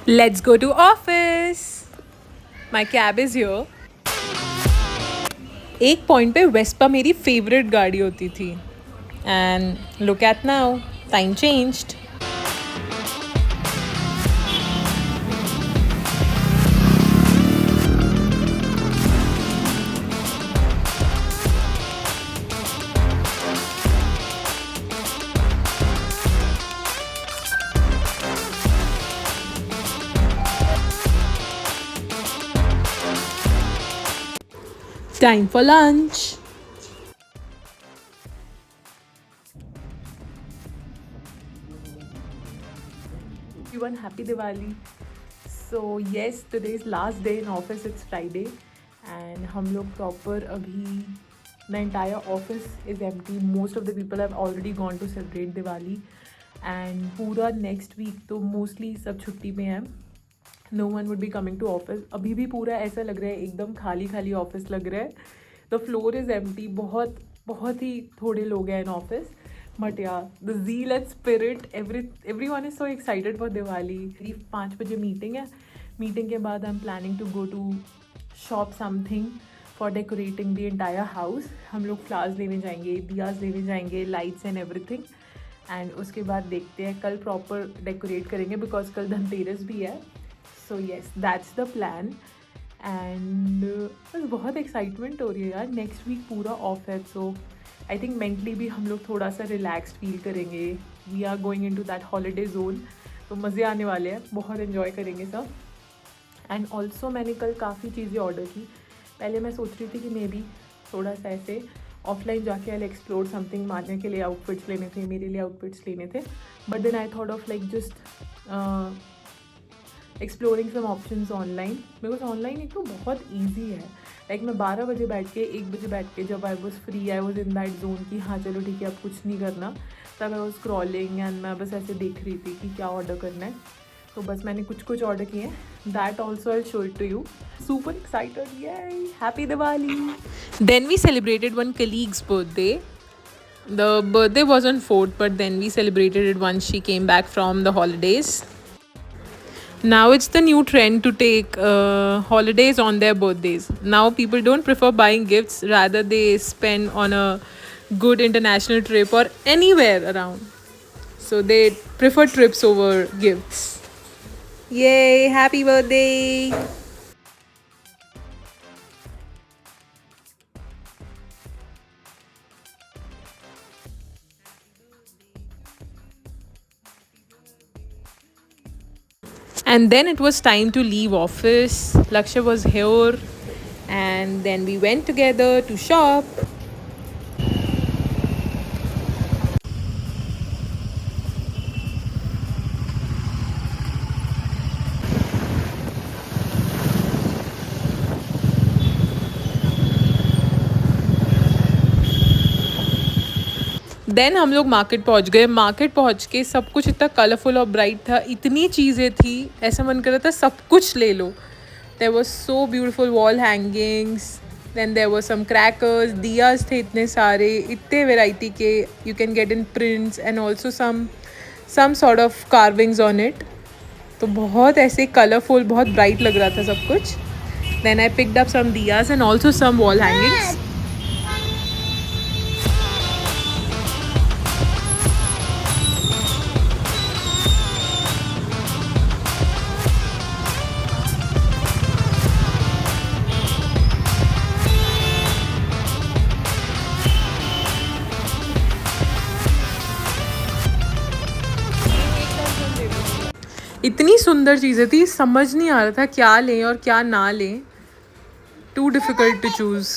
Let's go to office. My cab is here. एक point पे Vespa मेरी favourite गाड़ी होती थी. And look at now, time changed. Time for lunch. Everyone, happy Diwali. So yes, today is last day in office. It's Friday, and हम लोग proper अभी the entire office is empty. Most of the people have already gone to celebrate Diwali, and पूरा next week तो mostly सब छुट्टी में हैं. No one would be coming to office. अभी भी पूरा ऐसा लग रहा है, एकदम खाली खाली ऑफिस लग रहा है. The floor is empty. बहुत बहुत ही थोड़े लोग हैं in office. But yeah, the zeal and spirit, everyone is so excited for Diwali. 5 बजे meeting है. Meeting के बाद I'm planning to go to shop something for decorating the entire house. हम लोग flowers लेने जाएंगे, दियाज लेने जाएंगे, lights and everything. And उसके बाद देखते हैं, कल proper decorate करेंगे because कल धनतेरस भी है. So yes, that's the plan. And बस बहुत एक्साइटमेंट हो रही है यार. नेक्स्ट वीक पूरा ऑफ है, सो आई थिंक मेंटली भी हम लोग थोड़ा सा रिलैक्सड फील करेंगे. We are going into that holiday zone, तो मज़े आने वाले हैं, बहुत इन्जॉय करेंगे सब. एंड ऑल्सो मैंने कल काफ़ी चीज़ें ऑर्डर की. पहले मैं सोच रही थी कि मे बी थोड़ा सा ऐसे ऑफलाइन जाके आई एक्सप्लोर समथिंग. मारने के लिए आउटफिट्स लेने थे, मेरे लिए आउटफिट्स लेने थे. But then I thought of like just exploring some options online, because online एक तो बहुत ईजी है. लाइक मैं 12 बजे बैठ के 1 बजे बैठ के जब I was free, I was in that zone कि हाँ चलो ठीक है अब कुछ नहीं करना, तब आई वॉज स्क्रॉलिंग एंड मैं बस ऐसे देख रही थी कि क्या ऑर्डर करना है. तो बस मैंने कुछ ऑर्डर किए हैं. That also I show it to you. Super excited, ये happy Diwali. Then we celebrated one colleague's birthday. The birthday was on 4th, but then we celebrated it once she came back from the holidays. Now it's the new trend to take holidays on their birthdays. Now people don't prefer buying gifts, rather they spend on a good international trip or anywhere around. So they prefer trips over gifts. Yay, happy birthday. And then it was time to leave office. Lakshya was here, and then we went together to shop. Then हम लोग market पहुंच गए. Market पहुंच के सब कुछ इतना colourful और ब्राइट था, इतनी चीज़ें थी, ऐसा मन कर रहा था सब कुछ ले लो. There was so beautiful wall hangings. Then there was some crackers, diyas थे इतने सारे, इतने वेराइटी के. You can get in prints and also some sort of carvings on it. तो बहुत ऐसे कलरफुल, बहुत ब्राइट लग रहा था सब कुछ. Then I picked up some diyas and also some wall hangings. इतनी सुंदर चीज़ें थी, समझ नहीं आ रहा था क्या लें और क्या ना लें. Too difficult to choose.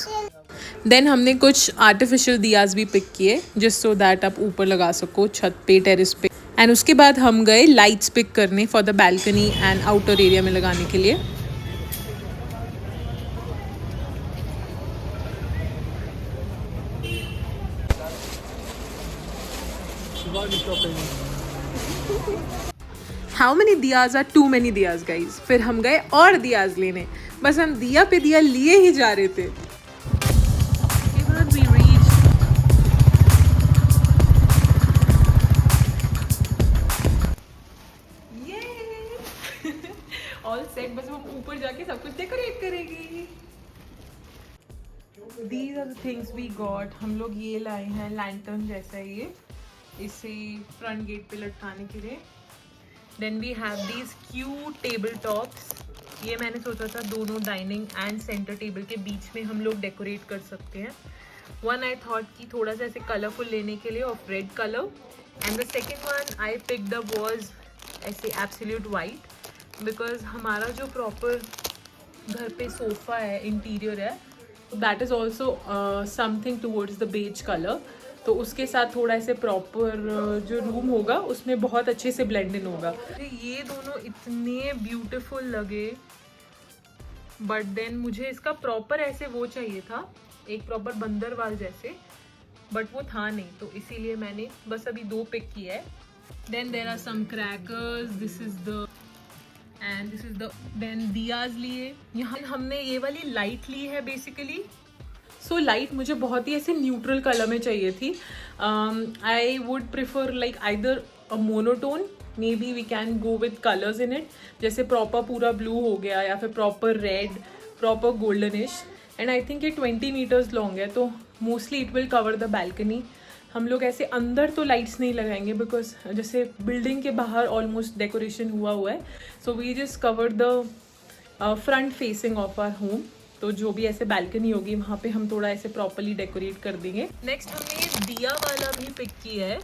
Then हमने कुछ आर्टिफिशियल दियाज भी पिक किए, जस्ट सो दैट आप ऊपर लगा सको छत पे, टेरेस पे. एंड उसके बाद हम गए लाइट्स पिक करने for the balcony and outer area में लगाने के लिए. How many diyas are too many diyas guys. फिर हम गए और दियाज लेने. बस हम दिया पे दिया लिए ही जा रहे थे. ऑल सेट, बस वो ऊपर जाके सब कुछ डेकोरेट करेगी। These are the things we got. हम लोग ये लाए हैं लैंटर्न जैसा ये, इसे फ्रंट गेट पे लटकाने के लिए। Then we have these cute table tops. ये मैंने सोचा था दोनों डाइनिंग एंड सेंटर टेबल के बीच में हम लोग डेकोरेट कर सकते हैं। वन आई थॉट कि थोड़ा सा ऐसे कलरफुल लेने के लिए of red colour, and the second one I picked up was ऐसे एब्सोल्यूट वाइट, बिकॉज हमारा जो प्रॉपर घर पे सोफ़ा है, इंटीरियर है, that is also something towards the beige colour, तो उसके साथ थोड़ा ऐसे प्रॉपर जो रूम होगा उसमें बहुत अच्छे से ब्लेंड इन होगा। ये दोनों इतने ब्यूटीफुल लगे, बट देन मुझे इसका प्रॉपर ऐसे वो चाहिए था, एक प्रॉपर बंदरवाल जैसे, बट वो था नहीं, तो इसीलिए मैंने बस अभी 2 पिक किया है। Then there are some crackers, this is the end this is the, then diyas लिए। यहाँ हमने ये वाली लाइट ली है बेसिकली। सो लाइट मुझे बहुत ही ऐसे न्यूट्रल कलर में चाहिए थी। I would prefer like either a monotone, maybe we can go with colours in it, जैसे प्रॉपर पूरा ब्लू हो गया या फिर proper red, proper goldenish. And I think ये 20 मीटर्स लॉन्ग है, तो mostly it will cover the balcony. हम लोग ऐसे अंदर तो लाइट्स नहीं लगाएंगे, बिकॉज जैसे बिल्डिंग के बाहर ऑलमोस्ट डेकोरेशन हुआ है, so we just cover the front facing of our home. तो जो भी ऐसे बैल्कनी होगी वहाँ पे हम थोड़ा ऐसे प्रॉपरली डेकोरेट कर देंगे। नेक्स्ट हमने ये दिया वाला भी पिक किया है,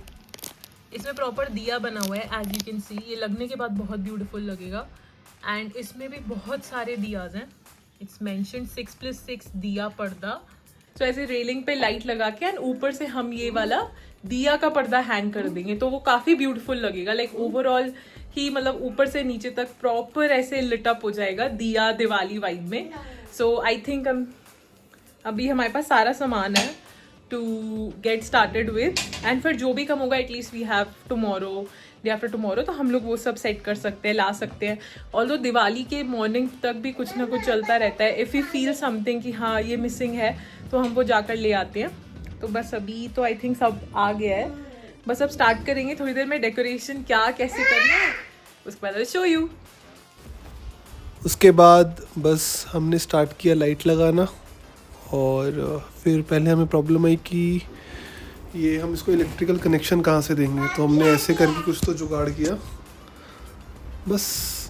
इसमें प्रॉपर दिया बना हुआ है, एज यू कैन सी। ये लगने के बाद बहुत ब्यूटीफुल लगेगा, एंड इसमें भी बहुत सारे दियाज हैं। इट्स मेंशन्ड 6+6 दिया पर्दा। तो ऐसे रेलिंग पे लाइट लगा के एंड ऊपर से हम ये वाला दिया का पर्दा हैंग कर देंगे, तो वो काफ़ी ब्यूटीफुल लगेगा। लाइक ओवरऑल ही मतलब ऊपर से नीचे तक प्रॉपर ऐसे लिटअप हो जाएगा दिया दिवाली वाइब में। सो आई थिंक अभी हमारे पास सारा सामान है to get started with, and फिर जो भी कम होगा at least we have tomorrow, day after tomorrow, तो हम लोग वो सब सेट कर सकते हैं, ला सकते हैं। ऑल्दो दिवाली के मॉर्निंग तक भी कुछ ना कुछ चलता रहता है। इफ़ यू फील समथिंग कि हाँ ये मिसिंग है, तो हम वो जाकर ले आते हैं। तो बस अभी तो आई थिंक सब आ गया है, बस अब स्टार्ट करेंगे थोड़ी देर में डेकोरेशन क्या कैसे करना है, उसके बाद शो यू। उसके बाद बस हमने स्टार्ट किया लाइट लगाना, और फिर पहले हमें प्रॉब्लम आई कि ये हम इसको इलेक्ट्रिकल कनेक्शन कहाँ से देंगे, तो हमने ऐसे करके कुछ तो जुगाड़ किया बस।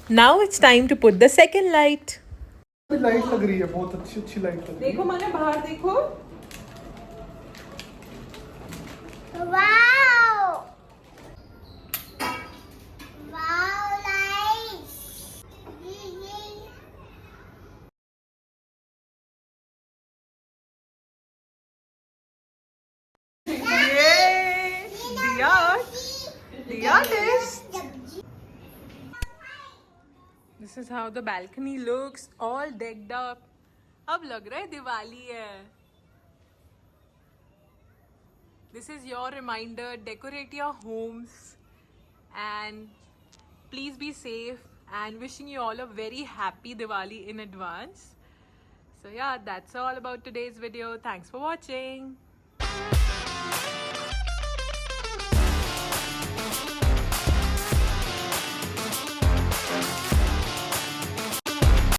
Now it's time to put the second light. Light लग रही है, बहुत अच्छी अच्छी लाइट लग रही है। देखो मैंने बाहर देखो। Wow! Wow, nice! Yay! Diya test. This is how the balcony looks, all decked up. अब लग रहा है दिवाली है। This is your reminder, decorate your homes and please be safe, and wishing you all a very happy Diwali in advance. So yeah, that's all about today's video. Thanks for watching.